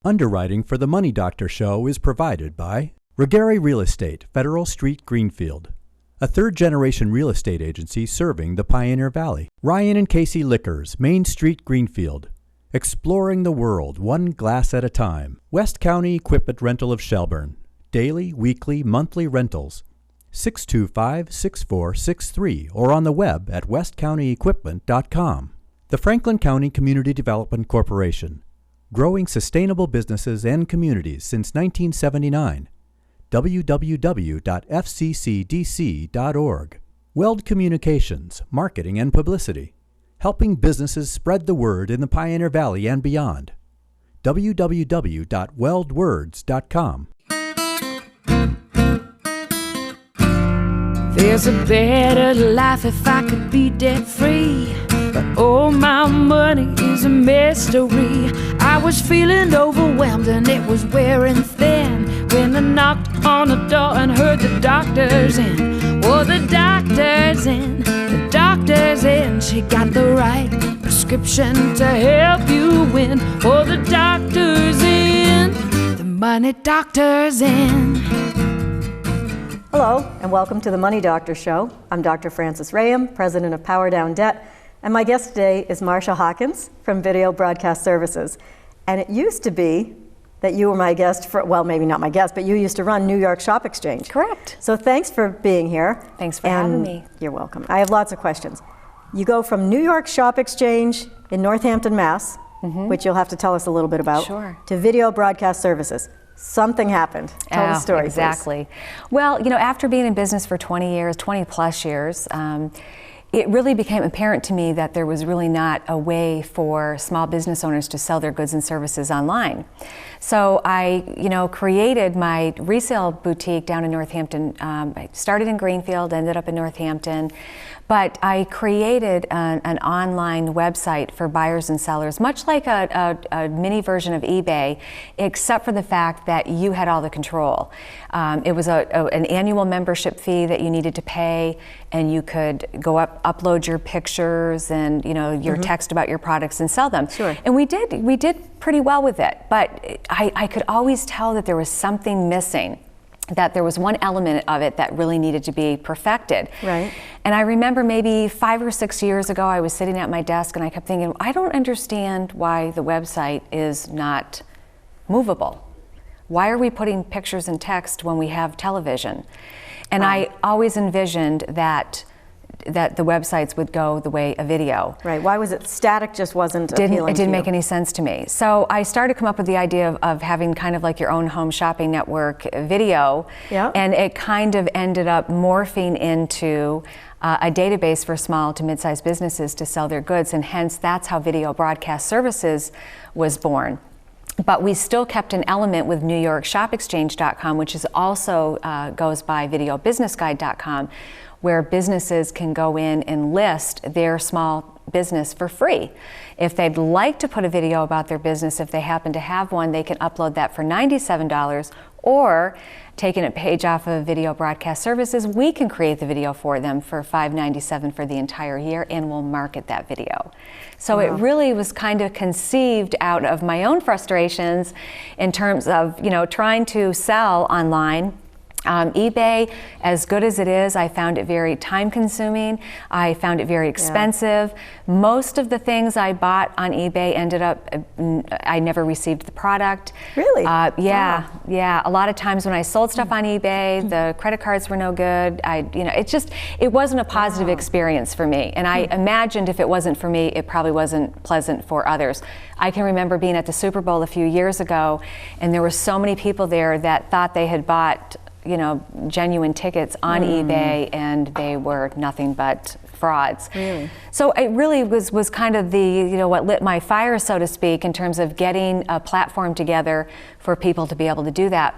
Underwriting for the Money Doctor Show is provided by Regari Real Estate, Federal Street, Greenfield, a third-generation real estate agency serving the Pioneer Valley. Ryan and Casey Liquors, Main Street, Greenfield, exploring the world one glass at a time. West County Equipment Rental of Shelburne, daily, weekly, monthly rentals, 625-6463, or on the web at westcountyequipment.com. The Franklin County Community Development Corporation, growing sustainable businesses and communities since 1979. www.fccdc.org. Weld Communications, Marketing and Publicity, helping businesses spread the word in the Pioneer Valley and beyond. www.weldwords.com. There's a better life if I could be debt free, but all my money is a mystery. I was feeling overwhelmed and it was wearing thin when I knocked on the door and heard the doctor's in. Oh, the doctor's in, the doctor's in. She got the right prescription to help you win. Oh, the doctor's in, the money doctor's in. Hello, and welcome to the Money Doctor Show. I'm Dr. Frances Rayam, president of Power Down Debt, and my guest today is Marcia Hawkins from Video Broadcast Services. And it used to be that you were my guest for, well, maybe not my guest, but you used to run New York Stock Exchange. Correct. So thanks for being here. Thanks for having me. You're welcome. I have lots of questions. You go from New York Stock Exchange in Northampton, Mass., which you'll have to tell us a little bit about, Sure. to Video Broadcast Services. Something happened. Tell the story, exactly. please. Well, you know, after being in business for 20 years, 20 plus years, it really became apparent to me that there was really not a way for small business owners to sell their goods and services online. So I, created my resale boutique down in Northampton. I started in Greenfield, ended up in Northampton, but I created an online website for buyers and sellers, much like a mini version of eBay, except for the fact that you had all the control. It was an annual membership fee that you needed to pay, and you could go upload your pictures and your text about your products and sell them. Sure. And we did pretty well with it, but I could always tell that there was something missing, that there was one element of it that really needed to be perfected. Right. And I remember maybe 5 or 6 years ago, I was sitting at my desk and I kept thinking, I don't understand why the website is not movable. Why are we putting pictures and text when we have television? And I always envisioned that the websites would go the way of video. Right. Why was it static? Just wasn't appealing. It didn't make any sense to me. So I started to come up with the idea of having kind of like your own home shopping network video. Yeah. And it kind of ended up morphing into a database for small to mid-sized businesses to sell their goods, and hence that's how Video Broadcast Services was born. But we still kept an element with NewYorkShopExchange.com, which is also goes by VideoBusinessGuide.com, where businesses can go in and list their small business for free. If they'd like to put a video about their business, if they happen to have one, they can upload that for $97, or taking a page off of Video Broadcast Services, we can create the video for them for $597 for the entire year, and we'll market that video. So It really was kind of conceived out of my own frustrations in terms of trying to sell online. eBay, as good as it is, I found it very time consuming. I found it very expensive. Yeah. Most of the things I bought on eBay ended up, I never received the product. Really? Yeah. A lot of times when I sold stuff on eBay, the credit cards were no good. It wasn't a positive experience for me. And I imagined if it wasn't for me, it probably wasn't pleasant for others. I can remember being at the Super Bowl a few years ago, and there were so many people there that thought they had bought genuine tickets on eBay, and they were nothing but frauds. Really? So it really was kind of the, what lit my fire, so to speak, in terms of getting a platform together for people to be able to do that.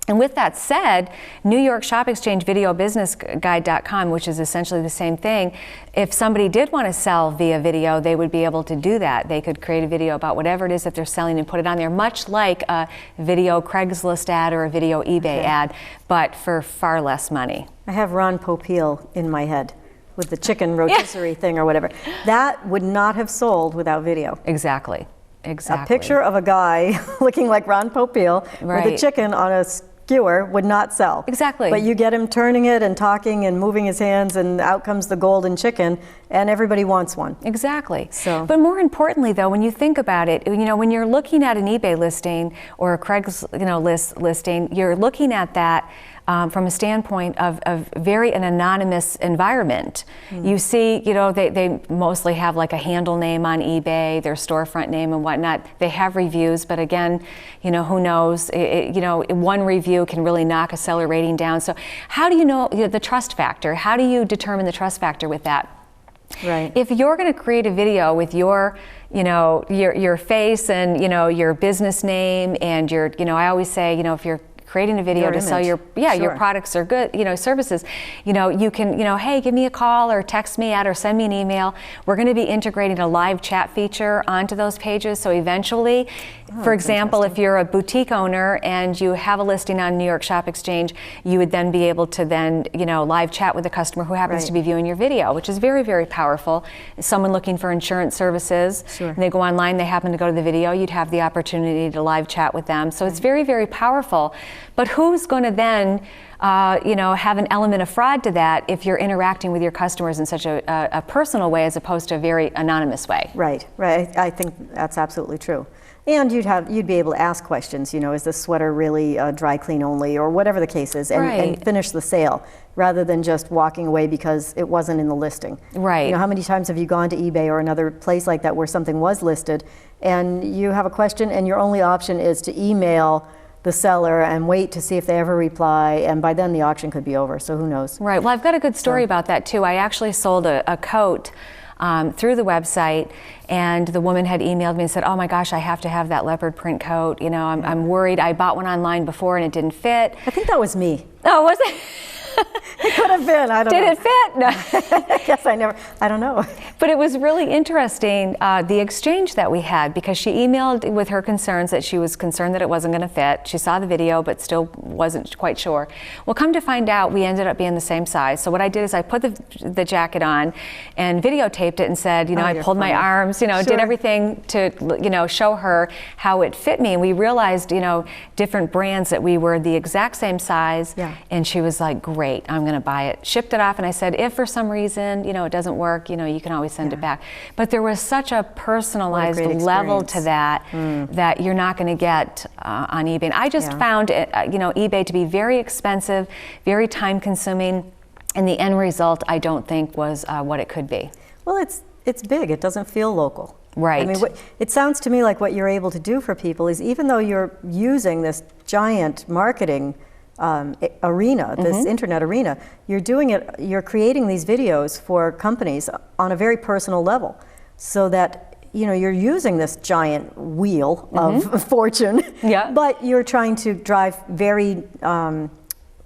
And with that said, New York Stock Exchange VideoBusinessGuide.com, which is essentially the same thing, if somebody did want to sell via video, they would be able to do that. They could create a video about whatever it is that they're selling and put it on there, much like a video Craigslist ad or a video eBay ad, but for far less money. I have Ron Popeil in my head with the chicken rotisserie thing or whatever. That would not have sold without video. Exactly. Exactly. A picture of a guy looking like Ron Popeil with a chicken on a skewer would not sell. Exactly. But you get him turning it and talking and moving his hands, and out comes the golden chicken, and everybody wants one. Exactly. So. But more importantly, though, when you think about it, when you're looking at an eBay listing or a Craigslist listing, you're looking at that from a standpoint of very an anonymous environment. You see, they mostly have like a handle name on eBay, their storefront name and whatnot. They have reviews, but again, who knows? One review can really knock a seller rating down. So how do you know the trust factor? How do you determine the trust factor with that? Right. If you're going to create a video with your face and your business name and your I always say if you're creating a video to sell your products or good services, you can hey, give me a call or text me at or send me an email. We're going to be integrating a live chat feature onto those pages, so eventually, for example, if you're a boutique owner and you have a listing on New York Stock Exchange, you would then be able to live chat with a customer who happens to be viewing your video, which is very, very powerful. Someone looking for insurance services, and they go online, they happen to go to the video, you'd have the opportunity to live chat with them. So it's very, very powerful. But who's going to then have an element of fraud to that if you're interacting with your customers in such a personal way as opposed to a very anonymous way? Right. I think that's absolutely true. And you'd be able to ask questions, is this sweater really dry clean only, or whatever the case is, and finish the sale rather than just walking away because it wasn't in the listing. Right. How many times have you gone to eBay or another place like that where something was listed and you have a question and your only option is to email the seller and wait to see if they ever reply, and by then the auction could be over, so who knows. Right. Well, I've got a good story about that too. I actually sold a coat through the website, and the woman had emailed me and said, oh my gosh, I have to have that leopard print coat. I'm worried. I bought one online before and it didn't fit. I think that was me. Oh, was it? It could have been. I don't know. Did it fit? No. I guess I don't know. But it was really interesting, the exchange that we had, because she emailed with her concerns that she was concerned that it wasn't going to fit. She saw the video, but still wasn't quite sure. Well, come to find out, we ended up being the same size. So what I did is I put the jacket on and videotaped it and said, I pulled my arms, did everything to, show her how it fit me. And we realized, different brands that we were the exact same size. Yeah. And she was like, great, I'm going to buy it. Shipped it off, and I said, if for some reason, it doesn't work, you can always send it back. But there was such a personalized level to that that you're not going to get on eBay. And I just found it, eBay to be very expensive, very time-consuming, and the end result I don't think was what it could be. Well, it's big. It doesn't feel local. Right. I mean, it sounds to me like what you're able to do for people is, even though you're using this giant marketing arena, this internet arena, you're creating these videos for companies on a very personal level, so that you're using this giant wheel of fortune, but you're trying to drive very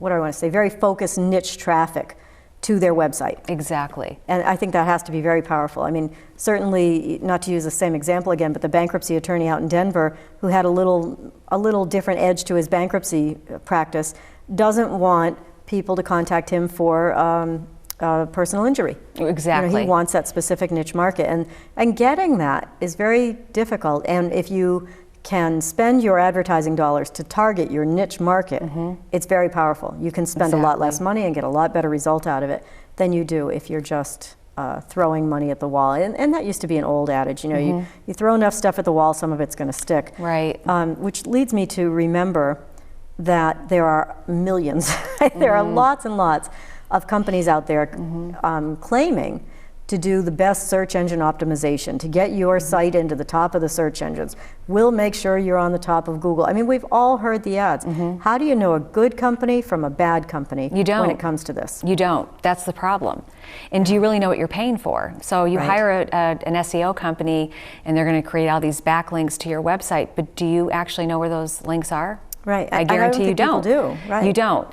very focused niche traffic to their website. Exactly. And I think that has to be very powerful. I mean, certainly, not to use the same example again, but the bankruptcy attorney out in Denver, who had a little different edge to his bankruptcy practice, doesn't want people to contact him for personal injury. Exactly. He wants that specific niche market, and getting that is very difficult. And if you can spend your advertising dollars to target your niche market, it's very powerful. You can spend a lot less money and get a lot better result out of it than you do if you're just throwing money at the wall. And that used to be an old adage, you throw enough stuff at the wall, some of it's going to stick. Right. Which leads me to remember that there are millions, there are lots and lots of companies out there claiming to do the best search engine optimization, to get your site into the top of the search engines. We'll make sure you're on the top of Google. I mean, we've all heard the ads. How do you know a good company from a bad company when it comes to this? You don't. That's the problem. And do you really know what you're paying for? So you hire an SEO company and they're going to create all these backlinks to your website, but do you actually know where those links are? Right. I guarantee you don't. People do. Right. You don't.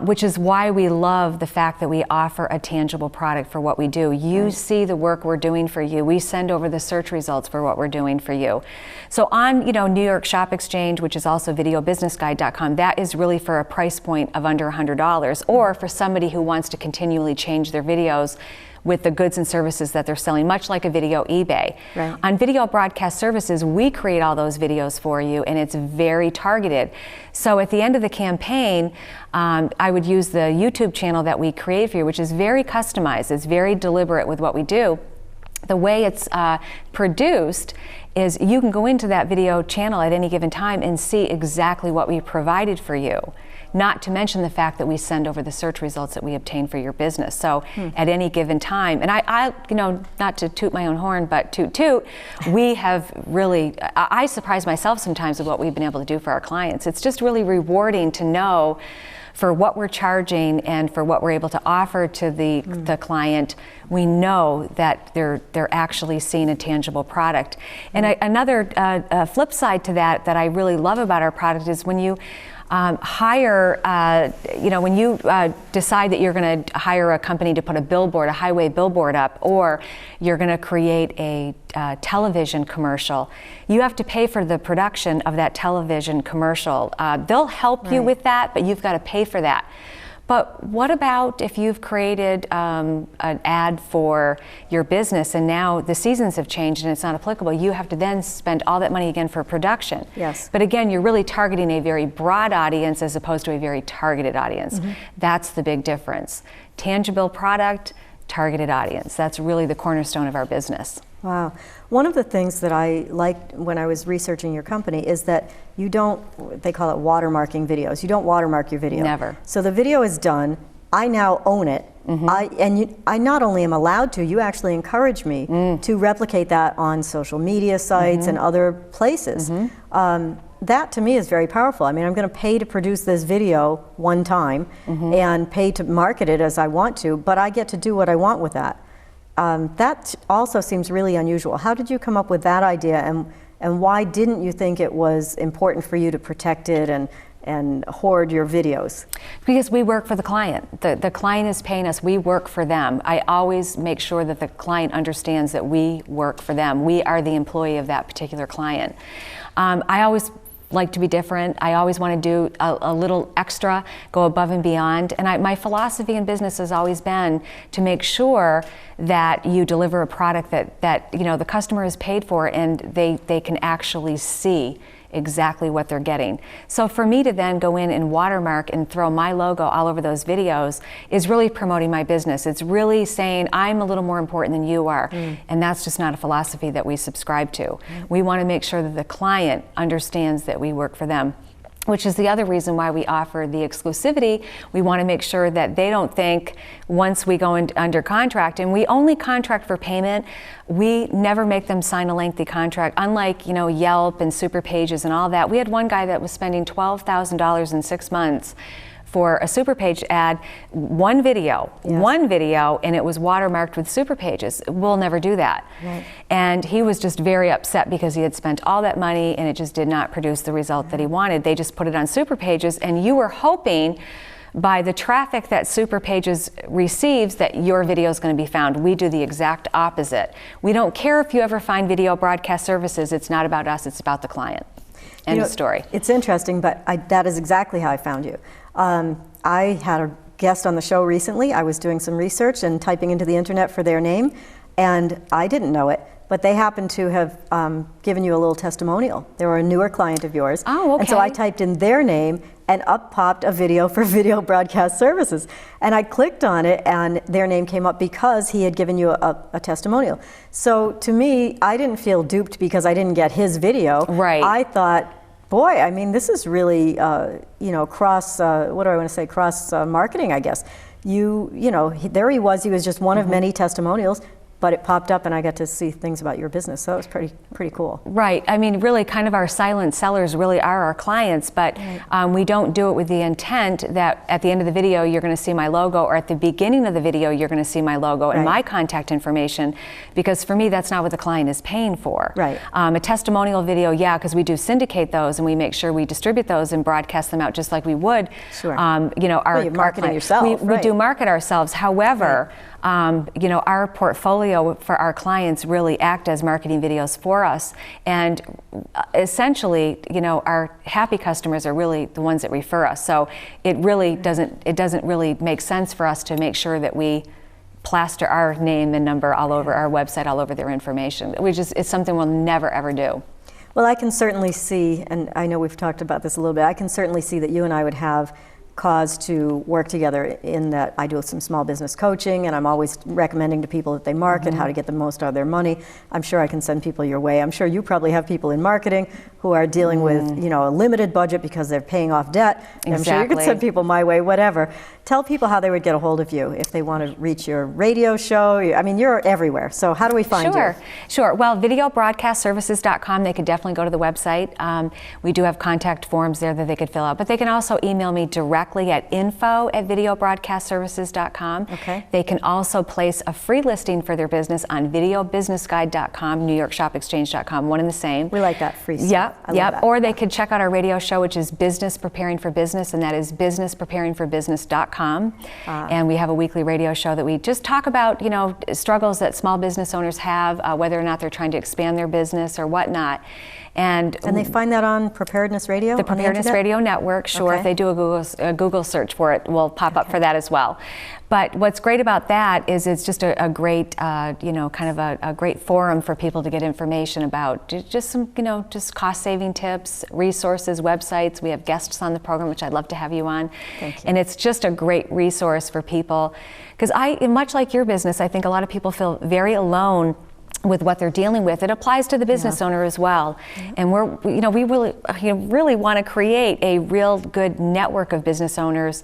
Which is why we love the fact that we offer a tangible product for what we do. You see the work we're doing for you. We send over the search results for what we're doing for you. So on New York Stock Exchange, which is also videobusinessguide.com, that is really for a price point of under $100, or for somebody who wants to continually change their videos with the goods and services that they're selling, much like a video eBay. Right. On video broadcast services, we create all those videos for you, and it's very targeted. So at the end of the campaign, I would use the YouTube channel that we create for you, which is very customized. It's very deliberate with what we do. The way it's produced is you can go into that video channel at any given time and see exactly what we provided for you. Not to mention the fact that we send over the search results that we obtain for your business. So at any given time, and I, you know, not to toot my own horn, but toot toot, we have really, I surprise myself sometimes with what we've been able to do for our clients. It's just really rewarding to know for what we're charging and for what we're able to offer to the client, we know that they're actually seeing a tangible product. And another flip side to that I really love about our product is when you hire, when you decide that you're going to hire a company to put a billboard, a highway billboard up, or you're going to create a television commercial, you have to pay for the production of that television commercial. They'll help you with that, but you've got to pay for that. But what about if you've created an ad for your business and now the seasons have changed and it's not applicable? You have to then spend all that money again for production. Yes. But again, you're really targeting a very broad audience as opposed to a very targeted audience. That's the big difference. Tangible product, targeted audience. That's really the cornerstone of our business. Wow. One of the things that I liked when I was researching your company is that you don't, they call it watermarking videos. You don't watermark your video. Never. So the video is done. I now own it. I not only am allowed to, you actually encourage me to replicate that on social media sites and other places. That to me is very powerful. I mean, I'm going to pay to produce this video one time and pay to market it as I want to, but I get to do what I want with that. That also seems really unusual. How did you come up with that idea, and why didn't you think it was important for you to protect it and hoard your videos? Because we work for the client. The client is paying us, we work for them. I always make sure that the client understands that we work for them. We are the employee of that particular client. I always like to be different. I always want to do a little extra, go above and beyond. And my philosophy in business has always been to make sure that you deliver a product that you know the customer is paid for and they can actually see exactly what they're getting. So for me to then go in and watermark and throw my logo all over those videos is really promoting my business. It's really saying I'm a little more important than you are. And that's just not a philosophy that we subscribe to. We want to make sure that the client understands that we work for them, which is the other reason why we offer the exclusivity. We want to make sure that they don't think once we go under contract, and we only contract for payment, we never make them sign a lengthy contract. Unlike, you know, Yelp and Super Pages and all that, we had one guy that was spending $12,000 in 6 months for a Super Page ad, one video, and it was watermarked with Super Pages. We'll never do that. And he was just very upset because he had spent all that money and it just did not produce the result that he wanted. They just put it on Super Pages, and you were hoping by the traffic that Super Pages receives that your video is going to be found. We do the exact opposite. We don't care if you ever find video broadcast services. It's not about us, it's about the client. End of story. It's interesting, but that is exactly how I found you. I had a guest on the show recently. I was doing some research and typing into the internet for their name, and I didn't know it, but they happened to have given you a little testimonial. They were a newer client of yours. Oh, okay. And so I typed in their name, and up popped a video for video broadcast services. And I clicked on it, and their name came up because he had given you a testimonial. So to me, I didn't feel duped because I didn't get his video. Right. I thought, boy, I mean, this is really, cross, what do I want to say, cross marketing, I guess. There he was just one of many testimonials, but it popped up and I got to see things about your business. So that was pretty cool. Right. I mean, really kind of our silent sellers really are our clients, but we don't do it with the intent that at the end of the video you're going to see my logo, or at the beginning of the video you're going to see my logo and my contact information, because for me that's not what the client is paying for. Right. A testimonial video, yeah, because we do syndicate those and we make sure we distribute those and broadcast them out just like we would. Sure. You're marketing yourself. We do market ourselves. However, our portfolio for our clients really act as marketing videos for us, and essentially, our happy customers are really the ones that refer us. So it really doesn't really make sense for us to make sure that we plaster our name and number all over our website, all over their information. It's something we'll never ever do. Well, I can certainly see, and I know we've talked about this a little bit, I can certainly see that you and I would have cause to work together in that I do some small business coaching, and I'm always recommending to people that they market, how to get the most out of their money. I'm sure I can send people your way. I'm sure you probably have people in marketing who are dealing with, you know, a limited budget because they're paying off debt. Exactly. I'm sure you could send people my way, whatever. Tell people how they would get a hold of you if they want to reach your radio show. I mean, you're everywhere. So how do we find you? Sure. Well, videobroadcastservices.com. They could definitely go to the website. We do have contact forms there that they could fill out, but they can also email me directly at info@videobroadcastservices.com. Okay. They can also place a free listing for their business on videobusinessguide.com, newyorkshopexchange.com, one and the same. We like that, free stuff. Yep. I love that. Or they could check out our radio show, which is Business Preparing for Business, and that is businesspreparingforbusiness.com. And we have a weekly radio show that we just talk about, you know, struggles that small business owners have, whether or not they're trying to expand their business or whatnot. And they find that on Preparedness Radio? The Preparedness Radio Network, sure. Okay. If they do a Google search for it, will pop up for that as well. But what's great about that is it's just a great, you know, kind of a great forum for people to get information about just some, you know, just cost-saving tips, resources, websites. We have guests on the program, which I'd love to have you on. Thank you. And it's just a great resource for people. Because much like your business, I think a lot of people feel very alone with what they're dealing with. It applies to the business owner as well. And we really want to create a real good network of business owners.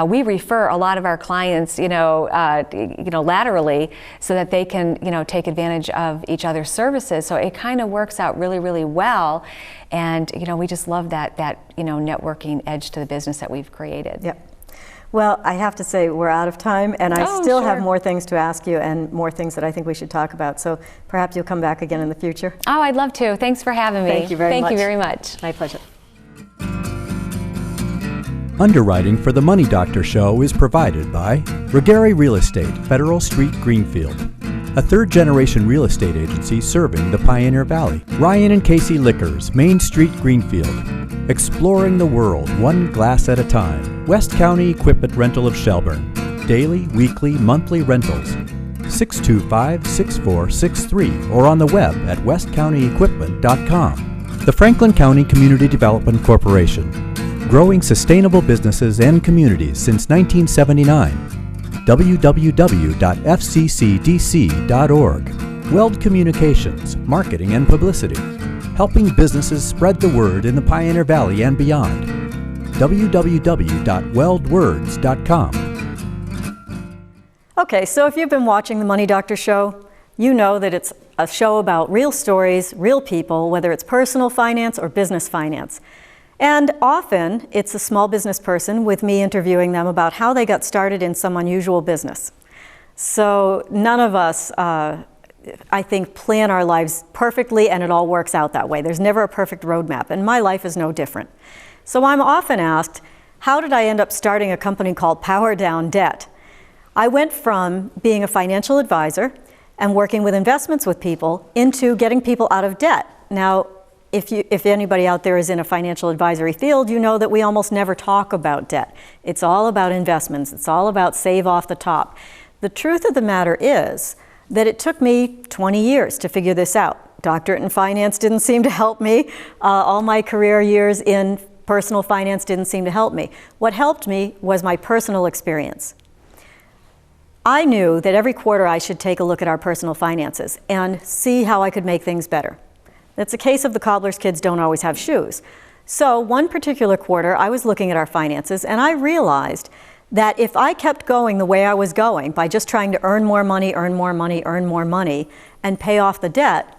We refer a lot of our clients, laterally, so that they can, take advantage of each other's services. So it kind of works out really, really well. And, we just love that networking edge to the business that we've created. Yep. Well, I have to say we're out of time, and I still have more things to ask you and more things that I think we should talk about. So perhaps you'll come back again in the future. Oh, I'd love to. Thanks for having me. Thank you very much. Thank you very much. My pleasure. Underwriting for the Money Doctor Show is provided by Regari Real Estate, Federal Street, Greenfield, a third-generation real estate agency serving the Pioneer Valley. Ryan and Casey Liquors, Main Street, Greenfield. Exploring the world, one glass at a time. West County Equipment Rental of Shelburne. Daily, weekly, monthly rentals. 625-6463 or on the web at westcountyequipment.com. The Franklin County Community Development Corporation. Growing sustainable businesses and communities since 1979. www.fccdc.org. Weld Communications, Marketing and Publicity. Helping businesses spread the word in the Pioneer Valley and beyond. www.weldwords.com. Okay, so if you've been watching The Money Doctor Show, you know that it's a show about real stories, real people, whether it's personal finance or business finance. And often it's a small business person with me interviewing them about how they got started in some unusual business. So none of us, I think, plan our lives perfectly, and it all works out that way. There's never a perfect roadmap, and my life is no different. So I'm often asked, how did I end up starting a company called Power Down Debt? I went from being a financial advisor and working with investments with people into getting people out of debt. Now, if anybody out there is in a financial advisory field, you know that we almost never talk about debt. It's all about investments. It's all about save off the top. The truth of the matter is that it took me 20 years to figure this out. Doctorate in finance didn't seem to help me. All my career years in personal finance didn't seem to help me. What helped me was my personal experience. I knew that every quarter I should take a look at our personal finances and see how I could make things better. It's a case of the cobbler's kids don't always have shoes. So one particular quarter, I was looking at our finances, and I realized that if I kept going the way I was going, by just trying to earn more money, earn more money, earn more money, and pay off the debt,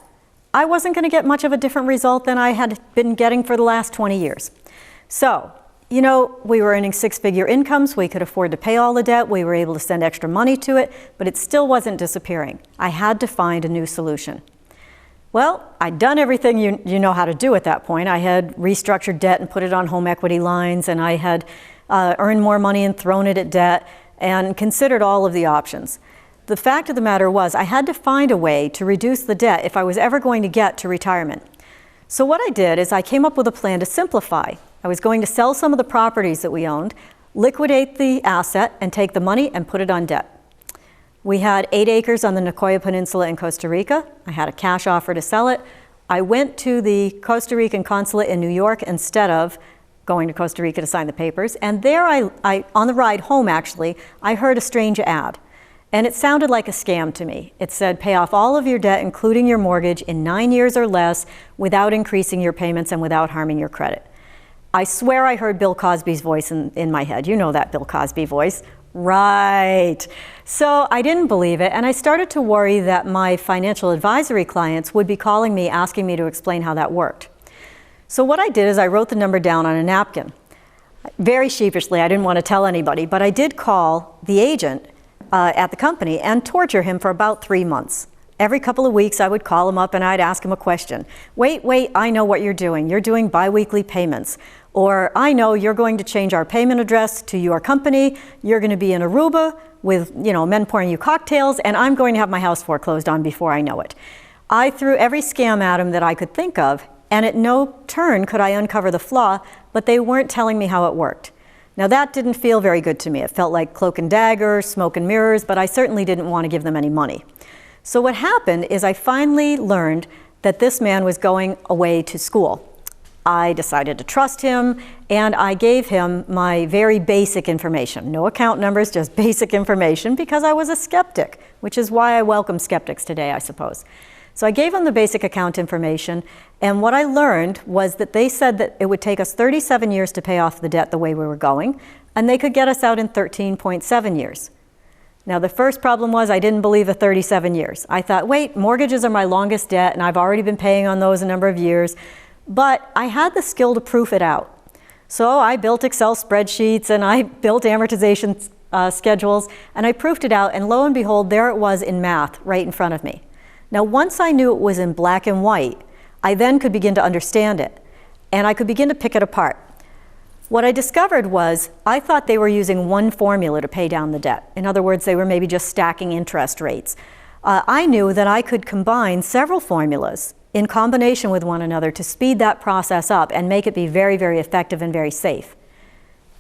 I wasn't going to get much of a different result than I had been getting for the last 20 years. So, we were earning six-figure incomes, we could afford to pay all the debt, we were able to send extra money to it, but it still wasn't disappearing. I had to find a new solution. Well, I'd done everything you know how to do at that point. I had restructured debt and put it on home equity lines, and I had earned more money and thrown it at debt, and considered all of the options. The fact of the matter was I had to find a way to reduce the debt if I was ever going to get to retirement. So what I did is I came up with a plan to simplify. I was going to sell some of the properties that we owned, liquidate the asset, and take the money and put it on debt. We had 8 acres on the Nicoya Peninsula in Costa Rica. I had a cash offer to sell it. I went to the Costa Rican consulate in New York instead of going to Costa Rica to sign the papers. And there on the ride home actually, I heard a strange ad. And it sounded like a scam to me. It said, pay off all of your debt, including your mortgage, in 9 years or less without increasing your payments and without harming your credit. I swear I heard Bill Cosby's voice in my head. You know that Bill Cosby voice. Right. So I didn't believe it, and I started to worry that my financial advisory clients would be calling me asking me to explain how that worked. So what I did is I wrote the number down on a napkin. Very sheepishly, I didn't want to tell anybody, but I did call the agent at the company and torture him for about 3 months. Every couple of weeks I would call him up and I'd ask him a question. Wait, I know what you're doing. You're doing biweekly payments. Or I know you're going to change our payment address to your company. You're going to be in Aruba with, men pouring you cocktails, and I'm going to have my house foreclosed on before I know it. I threw every scam at him that I could think of, and at no turn could I uncover the flaw, but they weren't telling me how it worked. Now that didn't feel very good to me. It felt like cloak and dagger, smoke and mirrors, but I certainly didn't want to give them any money. So what happened is I finally learned that this man was going away to school. I decided to trust him, and I gave him my very basic information. No account numbers, just basic information, because I was a skeptic, which is why I welcome skeptics today, I suppose. So I gave him the basic account information, and what I learned was that they said that it would take us 37 years to pay off the debt the way we were going, and they could get us out in 13.7 years. Now, the first problem was I didn't believe the 37 years. I thought, wait, mortgages are my longest debt, and I've already been paying on those a number of years. But I had the skill to proof it out. So I built Excel spreadsheets and I built amortization schedules, and I proofed it out, and lo and behold, there it was in math right in front of me. Now, once I knew it was in black and white, I then could begin to understand it, and I could begin to pick it apart. What I discovered was I thought they were using one formula to pay down the debt. In other words, they were maybe just stacking interest rates. I knew that I could combine several formulas in combination with one another to speed that process up and make it be very, very effective and very safe.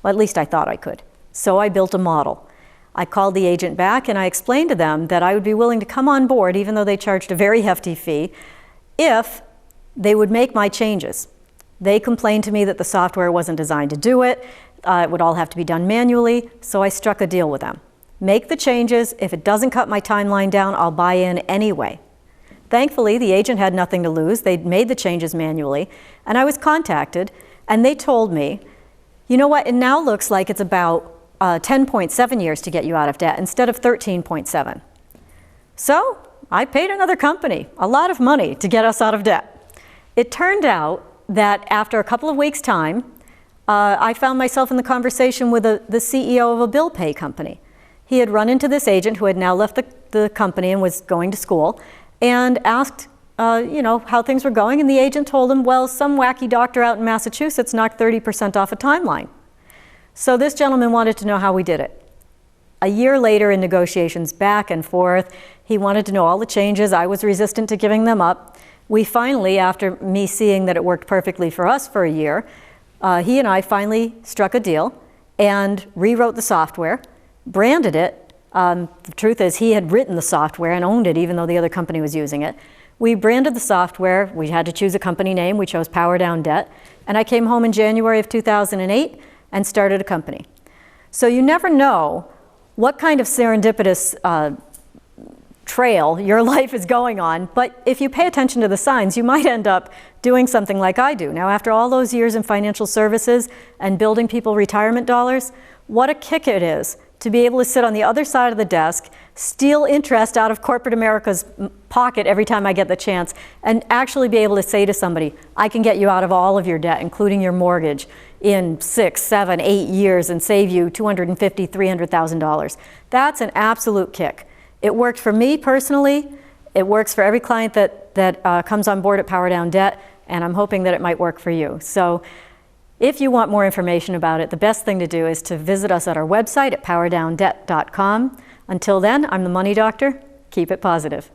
Well, at least I thought I could. So I built a model. I called the agent back and I explained to them that I would be willing to come on board, even though they charged a very hefty fee, if they would make my changes. They complained to me that the software wasn't designed to do it. It would all have to be done manually, so I struck a deal with them. Make the changes. If it doesn't cut my timeline down, I'll buy in anyway. Thankfully, the agent had nothing to lose. They'd made the changes manually, and I was contacted, and they told me, you know what, it now looks like it's about 10.7 years to get you out of debt instead of 13.7. So I paid another company a lot of money to get us out of debt. It turned out that after a couple of weeks' time, I found myself in the conversation with the CEO of a bill pay company. He had run into this agent who had now left the company and was going to school, and asked, how things were going, and the agent told him, well, some wacky doctor out in Massachusetts knocked 30% off a timeline. So this gentleman wanted to know how we did it. A year later, in negotiations back and forth, he wanted to know all the changes. I was resistant to giving them up. We finally, after me seeing that it worked perfectly for us for a year, he and I finally struck a deal and rewrote the software, branded it. The truth is, he had written the software and owned it, even though the other company was using it. We branded the software. We had to choose a company name. We chose Power Down Debt. And I came home in January of 2008 and started a company. So you never know what kind of serendipitous trail your life is going on, but if you pay attention to the signs, you might end up doing something like I do. Now, after all those years in financial services and building people retirement dollars, what a kick it is to be able to sit on the other side of the desk, steal interest out of corporate America's pocket every time I get the chance, and actually be able to say to somebody, I can get you out of all of your debt, including your mortgage, in 6, 7, 8 years and save you $250,000, $300,000. That's an absolute kick. It worked for me personally. It works for every client that comes on board at Power Down Debt, and I'm hoping that it might work for you. So if you want more information about it, the best thing to do is to visit us at our website at powerdowndebt.com. Until then, I'm the Money Doctor. Keep it positive.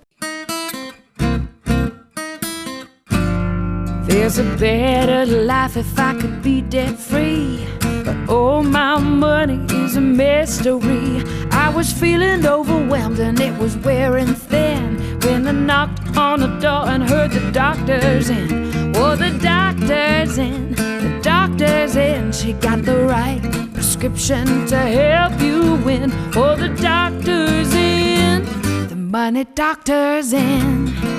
There's a better life if I could be debt free, but all my money is is a mystery. I was feeling overwhelmed and it was wearing thin when I knocked on the door and heard the doctor's in. Oh, the doctor's in, the doctor's in. She got the right prescription to help you win. Oh, the doctor's in, the money doctor's in.